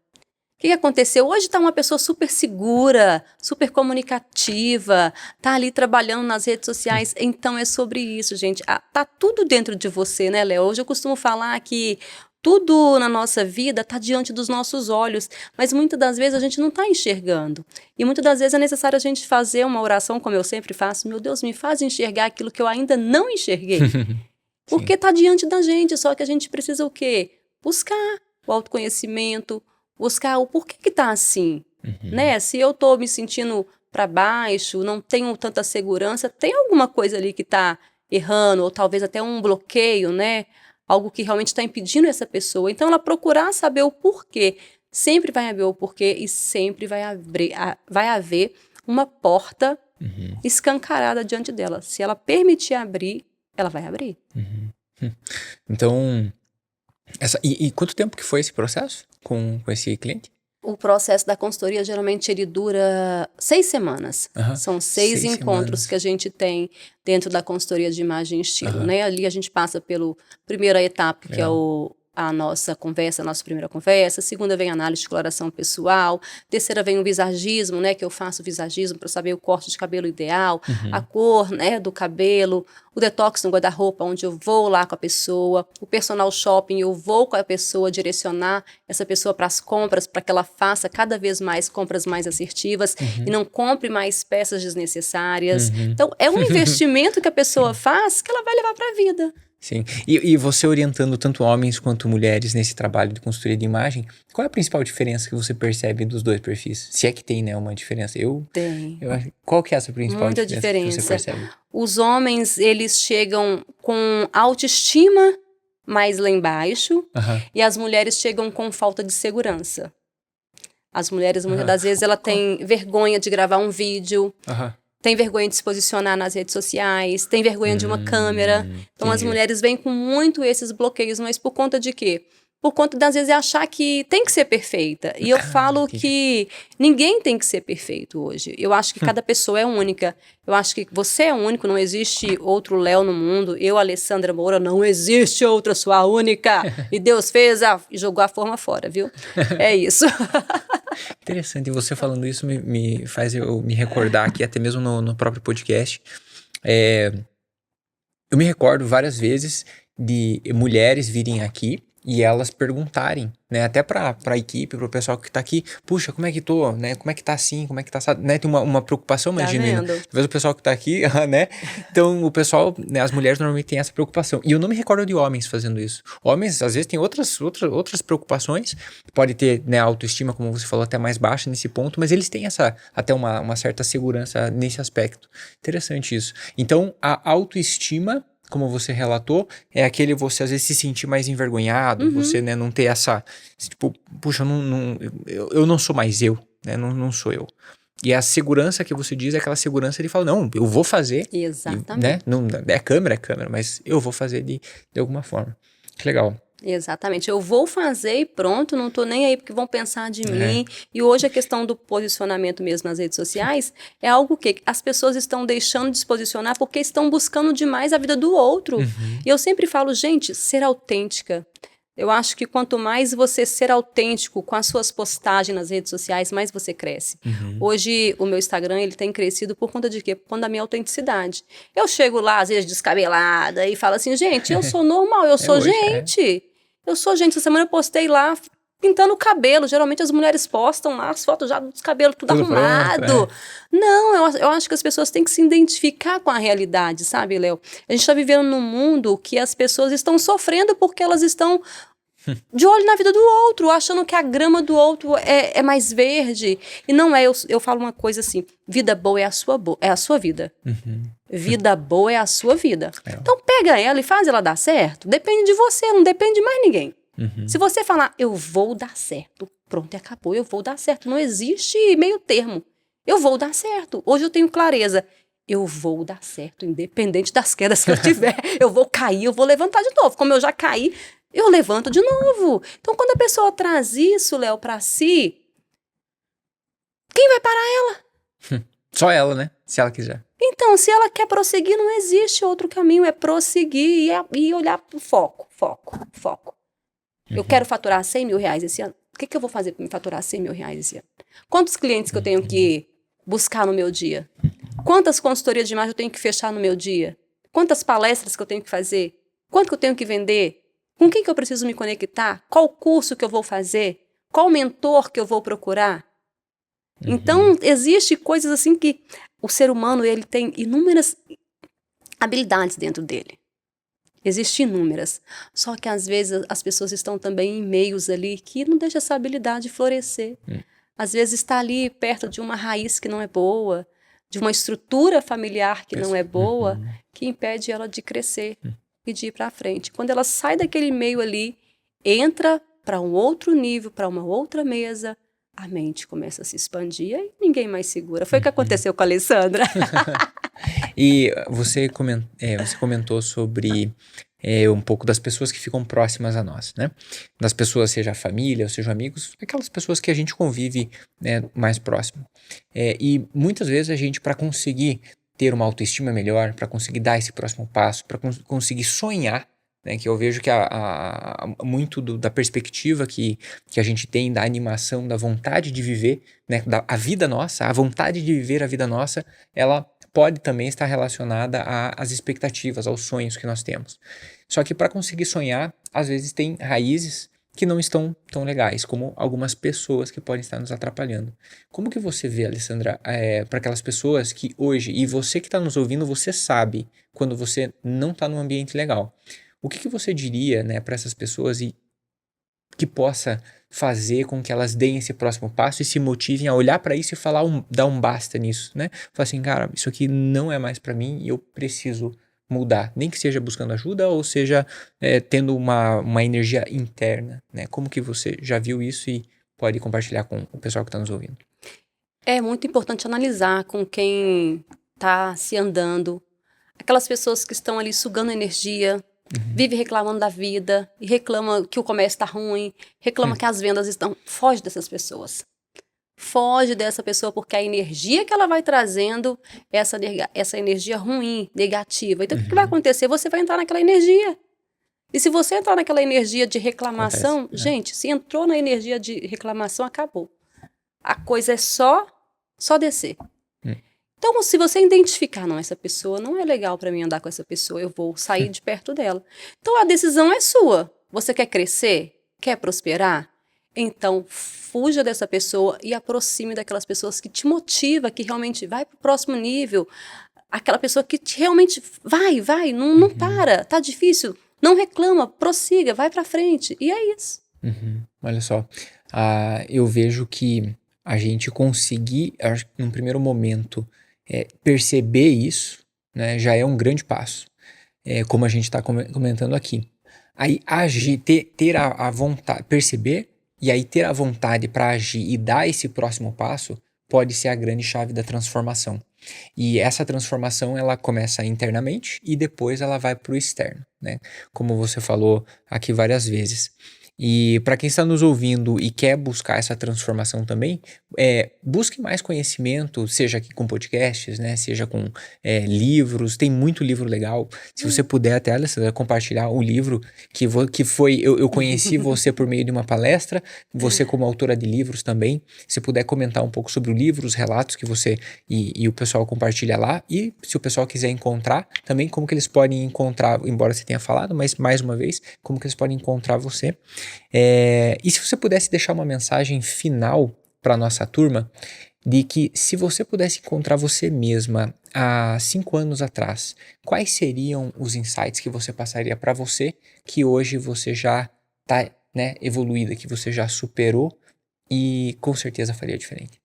O que aconteceu? Hoje está uma pessoa super segura, super comunicativa, tá ali trabalhando nas redes sociais. Então é sobre isso, gente. Tá tudo dentro de você, né, Léo? Hoje eu costumo falar que tudo na nossa vida está diante dos nossos olhos, mas muitas das vezes a gente não está enxergando. E muitas das vezes é necessário a gente fazer uma oração, como eu sempre faço. Meu Deus, me faz enxergar aquilo que eu ainda não enxerguei. Porque está diante da gente, só que a gente precisa o quê? Buscar o autoconhecimento, buscar o porquê que tá assim, né? Se eu tô me sentindo para baixo, não tenho tanta segurança, tem alguma coisa ali que tá errando, ou talvez até um bloqueio, né? Algo que realmente está impedindo essa pessoa. Então, ela procurar saber o porquê. Sempre vai haver o porquê e sempre vai haver uma porta escancarada diante dela. Se ela permitir abrir, ela vai abrir. Então... E quanto tempo que foi esse processo com esse cliente? O processo da consultoria, geralmente, ele dura 6 semanas. São 6 encontros que a gente tem dentro da consultoria de imagem e estilo, né? Ali a gente passa pela primeira etapa, que é a nossa primeira conversa. Segunda vem a análise de coloração pessoal. Terceira vem o visagismo, né? Que eu faço visagismo para saber o corte de cabelo ideal, a cor, né, do cabelo, o detox no guarda-roupa, onde eu vou lá com a pessoa, o personal shopping, eu vou com a pessoa direcionar essa pessoa para as compras, para que ela faça cada vez mais compras mais assertivas e não compre mais peças desnecessárias. Então, é um investimento que a pessoa faz que ela vai levar para a vida. Sim. E você orientando tanto homens quanto mulheres nesse trabalho de consultoria de imagem, qual é a principal diferença que você percebe dos dois perfis? Se é que tem, né, uma diferença. Tem. Qual que é essa principal Muita diferença que você percebe? Os homens, eles chegam com autoestima mais lá embaixo e as mulheres chegam com falta de segurança. As mulheres, muitas das vezes, ela tem vergonha de gravar um vídeo. Tem vergonha de se posicionar nas redes sociais, tem vergonha de uma câmera. Então, as mulheres vêm com muito esses bloqueios, mas por conta de quê? Por conta, das vezes, de achar que tem que ser perfeita. E eu falo que ninguém tem que ser perfeito hoje. Eu acho que cada pessoa é única. Eu acho que você é único, não existe outro Léo no mundo. Eu, Alessandra Moura, não existe outra, sou a única. E Deus fez e jogou a forma fora, viu? É isso. Interessante, e você falando isso me faz eu me recordar aqui, até mesmo no próprio podcast. Eu me recordo várias vezes de mulheres virem aqui e elas perguntarem, né, até para a equipe, para o pessoal que tá aqui, puxa, como é que tô, né, como é que tá assim, como é que tá, né, tem uma preocupação mais genuína. Talvez o pessoal que tá aqui, né, então o pessoal, né, as mulheres normalmente têm essa preocupação, e eu não me recordo de homens fazendo isso. Homens, às vezes, têm outras preocupações, pode ter, né, autoestima, como você falou, até mais baixa nesse ponto, mas eles têm até uma certa segurança nesse aspecto. Interessante isso. Então, a autoestima, como você relatou, é aquele você às vezes se sentir mais envergonhado, você, né, não ter tipo, puxa, eu não sou mais eu, né, não sou eu. E a segurança que você diz é aquela segurança de falar, não, eu vou fazer. Exatamente. Né, não, é câmera, mas eu vou fazer de alguma forma. Que legal. Exatamente, eu vou fazer e pronto, não tô nem aí porque vão pensar de mim. E hoje a questão do posicionamento mesmo nas redes sociais é algo que as pessoas estão deixando de se posicionar porque estão buscando demais a vida do outro. E eu sempre falo, gente, ser autêntica. Eu acho que quanto mais você ser autêntico com as suas postagens nas redes sociais, mais você cresce. Hoje, o meu Instagram, ele tem crescido por conta de quê? Por conta da minha autenticidade. Eu chego lá, às vezes, descabelada e falo assim, gente, eu sou normal, eu sou gente. Eu sou gente. Essa semana eu postei lá pintando o cabelo. Geralmente as mulheres postam lá as fotos já dos cabelos tudo arrumado. Pronto, Não, eu acho que as pessoas têm que se identificar com a realidade, sabe, Léo? A gente está vivendo num mundo que as pessoas estão sofrendo porque elas estão de olho na vida do outro, achando que a grama do outro é mais verde. E não é, eu falo uma coisa assim, vida boa é a sua vida. Vida boa é a sua vida. Então pega ela e faz ela dar certo. Depende de você, não depende de mais ninguém. Se você falar, eu vou dar certo, pronto, e acabou, eu vou dar certo. Não existe meio termo. Eu vou dar certo. Hoje eu tenho clareza. Eu vou dar certo, independente das quedas que eu tiver. Eu vou cair, eu vou levantar de novo. Como eu já caí, eu levanto de novo. Então, quando a pessoa traz isso, Léo, pra si, quem vai parar ela? Só ela, né? Se ela quiser. Então, se ela quer prosseguir, não existe outro caminho. É prosseguir e olhar pro foco. Eu quero faturar 100 mil reais esse ano. O que eu vou fazer para me faturar 100 mil reais esse ano? Quantos clientes que eu tenho que buscar no meu dia? Quantas consultorias de imagem eu tenho que fechar no meu dia? Quantas palestras que eu tenho que fazer? Quanto que eu tenho que vender? Com quem que eu preciso me conectar? Qual curso que eu vou fazer? Qual mentor que eu vou procurar? Então, existe coisas assim que o ser humano ele tem inúmeras habilidades dentro dele. Existem inúmeras. Só que, às vezes, as pessoas estão também em meios ali que não deixam essa habilidade florescer. Às vezes, está ali perto de uma raiz que não é boa, de uma estrutura familiar que não é boa, que impede ela de crescer e de ir para frente. Quando ela sai daquele meio ali, entra para um outro nível, para uma outra mesa, a mente começa a se expandir e ninguém mais segura. Foi o que aconteceu com a Alessandra. E você comentou sobre um pouco das pessoas que ficam próximas a nós, né? Das pessoas, seja a família, ou seja amigos, aquelas pessoas que a gente convive, né, mais próximo. E muitas vezes a gente, para conseguir ter uma autoestima melhor, para conseguir dar esse próximo passo, para conseguir sonhar, né, que eu vejo que muito da perspectiva que a gente tem, da animação, da vontade de viver, né, a vida nossa, a vontade de viver a vida nossa, ela pode também estar relacionada às expectativas, aos sonhos que nós temos. Só que para conseguir sonhar, às vezes tem raízes que não estão tão legais, como algumas pessoas que podem estar nos atrapalhando. Como que você vê, Alessandra, para aquelas pessoas que hoje, e você que está nos ouvindo, você sabe quando você não está num ambiente legal. O que você diria, né, para essas pessoas e que possa fazer com que elas deem esse próximo passo e se motivem a olhar para isso e dar um basta nisso, né? Falar assim, cara, isso aqui não é mais para mim e eu preciso mudar. Nem que seja buscando ajuda ou seja tendo uma energia interna, né? Como que você já viu isso e pode compartilhar com o pessoal que está nos ouvindo? É muito importante analisar com quem está se andando. Aquelas pessoas que estão ali sugando energia, vive reclamando da vida, e reclama que o comércio está ruim, reclama que as vendas estão... Foge dessas pessoas. Foge dessa pessoa, porque a energia que ela vai trazendo é essa energia ruim, negativa. Então, o que vai acontecer? Você vai entrar naquela energia. E se você entrar naquela energia de reclamação, gente, se entrou na energia de reclamação, acabou. A coisa é só descer. Então, se você identificar, não, essa pessoa não é legal para mim andar com essa pessoa, eu vou sair de perto dela. Então, a decisão é sua. Você quer crescer? Quer prosperar? Então, fuja dessa pessoa e aproxime daquelas pessoas que te motivam, que realmente vai para o próximo nível. Aquela pessoa que realmente vai, não para, tá difícil, não reclama, prossiga, vai para frente. E é isso. Olha só, eu vejo que a gente conseguir, acho que num primeiro momento, perceber isso, né, já é um grande passo, como a gente está comentando aqui. Aí agir, ter a vontade, perceber e aí ter a vontade para agir e dar esse próximo passo pode ser a grande chave da transformação. E essa transformação ela começa internamente e depois ela vai para o externo, né? Como você falou aqui várias vezes. E para quem está nos ouvindo e quer buscar essa transformação também, busque mais conhecimento, seja aqui com podcasts, né? Seja com livros, tem muito livro legal. Se você puder até, Alessandra, compartilhar o livro que foi, eu conheci você por meio de uma palestra, você como autora de livros também, se puder comentar um pouco sobre o livro, os relatos que você e o pessoal compartilha lá, e se o pessoal quiser encontrar, também como que eles podem encontrar, embora você tenha falado, mas mais uma vez, como que eles podem encontrar você. E se você pudesse deixar uma mensagem final para nossa turma, de que se você pudesse encontrar você mesma há 5 anos atrás, quais seriam os insights que você passaria para você, que hoje você já está, né, evoluída, que você já superou e com certeza faria diferente?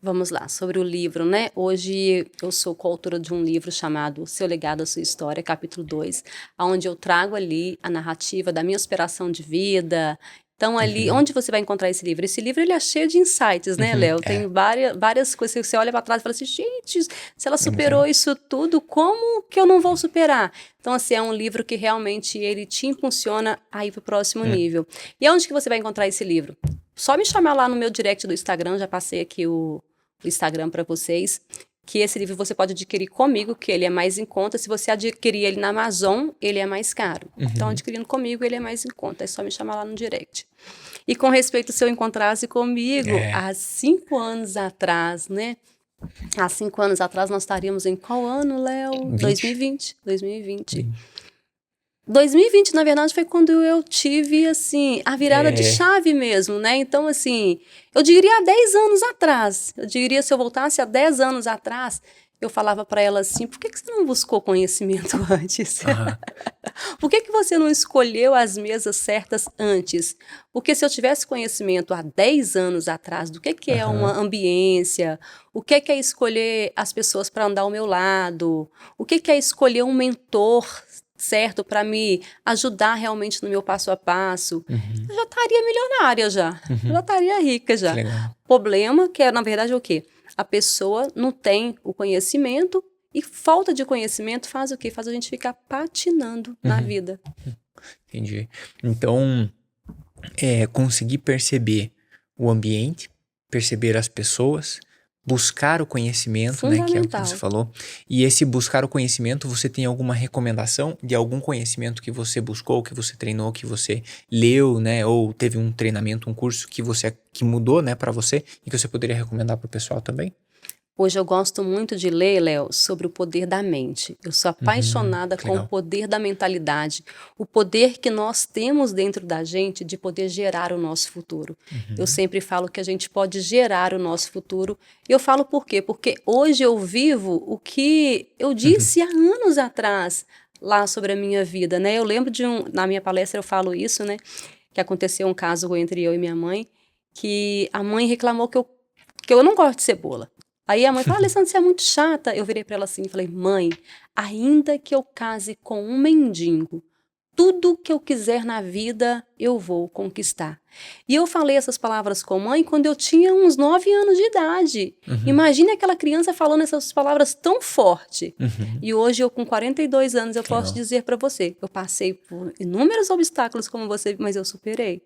Vamos lá, sobre o livro, né? Hoje eu sou coautora de um livro chamado Seu Legado, a Sua História, capítulo 2, onde eu trago ali a narrativa da minha superação de vida. Então, ali, onde você vai encontrar esse livro? Esse livro, ele é cheio de insights, né, Léo? Tem várias coisas que você olha para trás e fala assim, gente, se ela superou isso tudo, como que eu não vou superar? Então, assim, é um livro que realmente ele te impulsiona a ir para o próximo nível. E onde que você vai encontrar esse livro? Só me chamar lá no meu direct do Instagram, já passei aqui o Instagram para vocês, que esse livro você pode adquirir comigo, que ele é mais em conta. Se você adquirir ele na Amazon, ele é mais caro. Então, adquirindo comigo, ele é mais em conta. É só me chamar lá no direct. E com respeito, se eu encontrasse comigo há 5 anos atrás, né? Há 5 anos atrás, nós estaríamos em qual ano, Léo? 2020. 2020, na verdade, foi quando eu tive, assim, a virada de chave mesmo, né? Então, assim, eu diria há 10 anos atrás. Eu diria, se eu voltasse há 10 anos atrás, eu falava para ela assim, por que você não buscou conhecimento antes? Por que você não escolheu as mesas certas antes? Porque se eu tivesse conhecimento há 10 anos atrás do que é uma ambiência, o que é escolher as pessoas para andar ao meu lado, o que é escolher um mentor certo para me ajudar realmente no meu passo a passo, eu já estaria milionária já, já estaria rica já. Problema que é, na verdade, é o quê? A pessoa não tem o conhecimento e falta de conhecimento faz o quê? Faz a gente ficar patinando na vida. Entendi. Então, conseguir perceber o ambiente, perceber as pessoas, buscar o conhecimento, né, que é o que você falou. E esse buscar o conhecimento, você tem alguma recomendação de algum conhecimento que você buscou, que você treinou, que você leu, né, ou teve um treinamento, um curso que mudou, né, para você e que você poderia recomendar para o pessoal também? Hoje eu gosto muito de ler, Léo, sobre o poder da mente. Eu sou apaixonada com o poder da mentalidade. O poder que nós temos dentro da gente de poder gerar o nosso futuro. Eu sempre falo que a gente pode gerar o nosso futuro. E eu falo por quê? Porque hoje eu vivo o que eu disse há anos atrás lá sobre a minha vida, né? Eu lembro na minha palestra eu falo isso, né? Que aconteceu um caso entre eu e minha mãe, que a mãe reclamou que eu não gosto de cebola. Aí a mãe falou, Alessandra, você é muito chata. Eu virei para ela assim e falei, mãe, ainda que eu case com um mendigo, tudo que eu quiser na vida eu vou conquistar. E eu falei essas palavras com a mãe quando eu tinha uns 9 anos de idade. Imagine aquela criança falando essas palavras tão forte. E hoje eu com 42 anos eu posso dizer para você, eu passei por inúmeros obstáculos como você, mas eu superei.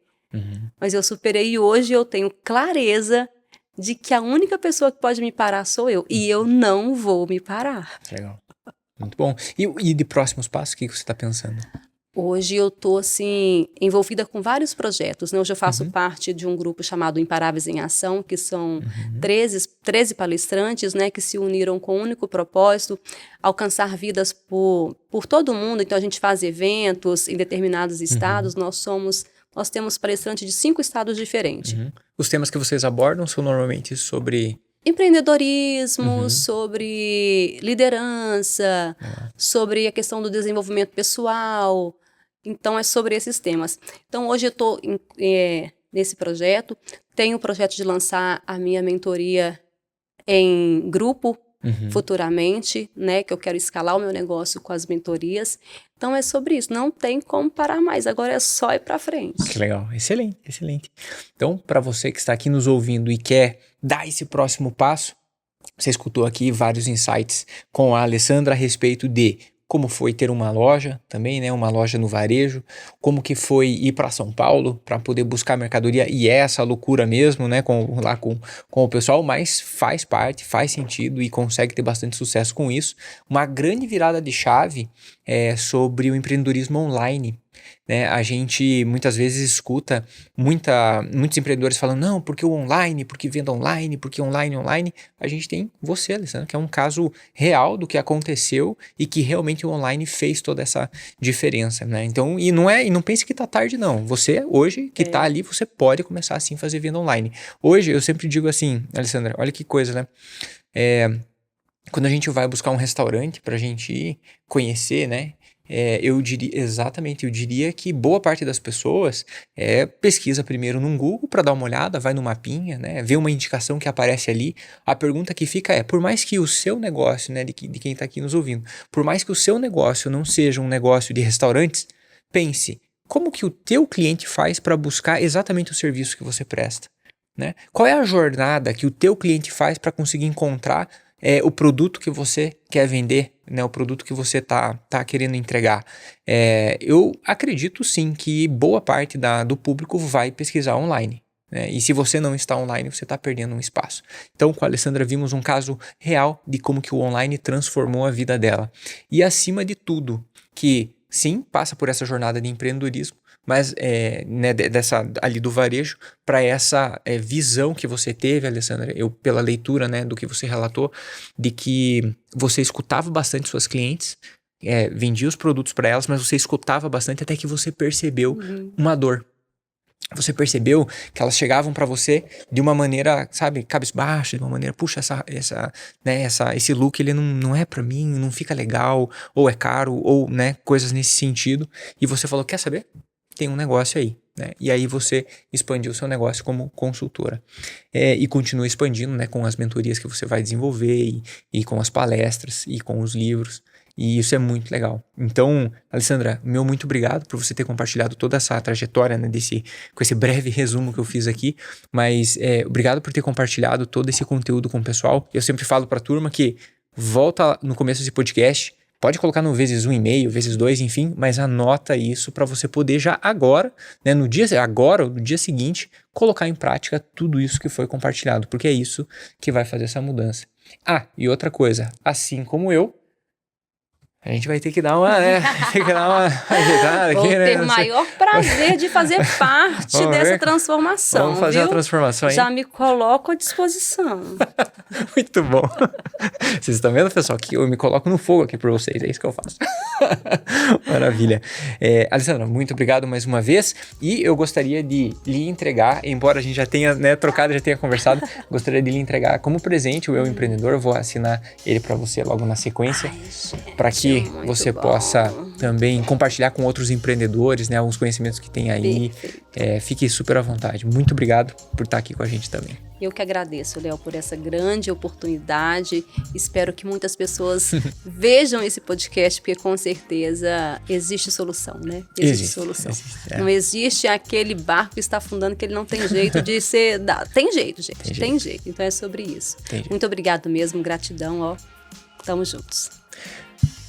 Mas eu superei e hoje eu tenho clareza de que a única pessoa que pode me parar sou eu. E eu não vou me parar. Legal. Muito bom. E de próximos passos, o que você está pensando? Hoje eu estou, assim, envolvida com vários projetos, né? Hoje eu faço parte de um grupo chamado Imparáveis em Ação, que são 13 palestrantes, né? Que se uniram com o único propósito, alcançar vidas por todo o mundo. Então, a gente faz eventos em determinados estados. Nós temos palestrantes de 5 estados diferentes. Os temas que vocês abordam são normalmente sobre... Empreendedorismo, sobre liderança, sobre a questão do desenvolvimento pessoal. Então, é sobre esses temas. Então, hoje eu estou nesse projeto. Tenho o projeto de lançar a minha mentoria em grupo futuramente, né? Que eu quero escalar o meu negócio com as mentorias. Então, é sobre isso. Não tem como parar mais. Agora é só ir para frente. Que legal. Excelente, excelente. Então, para você que está aqui nos ouvindo e quer dar esse próximo passo, você escutou aqui vários insights com a Alessandra a respeito de como foi ter uma loja também, né? Uma loja no varejo, como que foi ir para São Paulo para poder buscar mercadoria, e essa loucura mesmo, né? Com o pessoal, mas faz parte, faz sentido e consegue ter bastante sucesso com isso. Uma grande virada de chave sobre o empreendedorismo online. Né? A gente muitas vezes escuta muitos empreendedores falando, não, porque o online, porque venda online, porque online. A gente tem você, Alessandra, que é um caso real do que aconteceu e que realmente o online fez toda essa diferença, né? Então, e não pense que tá tarde, não. Você, hoje, que tá ali, você pode começar assim a fazer venda online. Hoje, eu sempre digo assim, Alessandra, olha que coisa, né? Quando a gente vai buscar um restaurante pra gente ir conhecer, né? Eu diria que boa parte das pessoas pesquisa primeiro no Google para dar uma olhada, vai no mapinha, né, vê uma indicação que aparece ali. A pergunta que fica por mais que o seu negócio, né, de quem está aqui nos ouvindo, por mais que o seu negócio não seja um negócio de restaurantes, pense, como que o teu cliente faz para buscar exatamente o serviço que você presta? Né? Qual é a jornada que o teu cliente faz para conseguir encontrar o produto que você quer vender, né, o produto que você tá querendo entregar? Eu acredito sim que boa parte do público vai pesquisar online. Né? E se você não está online, você está perdendo um espaço. Então, com a Alessandra, vimos um caso real de como que o online transformou a vida dela. E acima de tudo, que sim, passa por essa jornada de empreendedorismo, mas né, dessa ali do varejo, para essa visão que você teve, Alessandra, pela leitura, né, do que você relatou, de que você escutava bastante suas clientes, vendia os produtos para elas, mas você escutava bastante até que você percebeu uma dor. Você percebeu que elas chegavam para você de uma maneira, sabe, cabisbaixa, de uma maneira, puxa, esse look ele não é para mim, não fica legal, ou é caro, ou, né, coisas nesse sentido. E você falou, quer saber? Tem um negócio aí, né? E aí você expandiu o seu negócio como consultora. E continua expandindo, né, com as mentorias que você vai desenvolver e com as palestras e com os livros. E isso é muito legal. Então, Alessandra, muito obrigado por você ter compartilhado toda essa trajetória, né, com esse breve resumo que eu fiz aqui. Mas obrigado por ter compartilhado todo esse conteúdo com o pessoal. Eu sempre falo para a turma que volta no começo desse podcast, pode colocar no vezes 1,5, vezes 2, enfim, mas anota isso para você poder já agora, né, no dia seguinte, colocar em prática tudo isso que foi compartilhado, porque é isso que vai fazer essa mudança. E outra coisa, assim como eu, a gente vai ter que dar uma ajeitada aqui, Vou né? ter o maior prazer de fazer parte dessa transformação. Vamos fazer a transformação aí. Já me coloco à disposição. Muito bom. Vocês estão vendo, pessoal, que eu me coloco no fogo aqui por vocês, é isso que eu faço. Maravilha. Alessandra, muito obrigado mais uma vez, e eu gostaria de lhe entregar, embora a gente já tenha, né, trocado, já tenha conversado, gostaria de lhe entregar como presente o Eu Empreendedor. Eu vou assinar ele para você logo na sequência, para que você possa também compartilhar com outros empreendedores, né, alguns conhecimentos que tem aí. Fique super à vontade. Muito obrigado por estar aqui com a gente também. Eu que agradeço, Léo, por essa grande oportunidade. Espero que muitas pessoas vejam esse podcast, porque com certeza existe solução, né? Existe solução. Não existe aquele barco que está afundando que ele não tem jeito de ser... Tem jeito, gente. Tem jeito. Então é sobre isso. Muito obrigado mesmo, gratidão, Tamo juntos.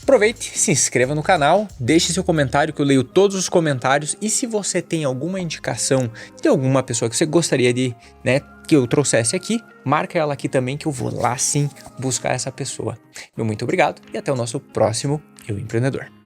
Aproveite, se inscreva no canal, deixe seu comentário que eu leio todos os comentários, e se você tem alguma indicação de alguma pessoa que você gostaria de, né, que eu trouxesse aqui, marca ela aqui também que eu vou lá sim buscar essa pessoa. Muito obrigado e até o nosso próximo Eu Empreendedor.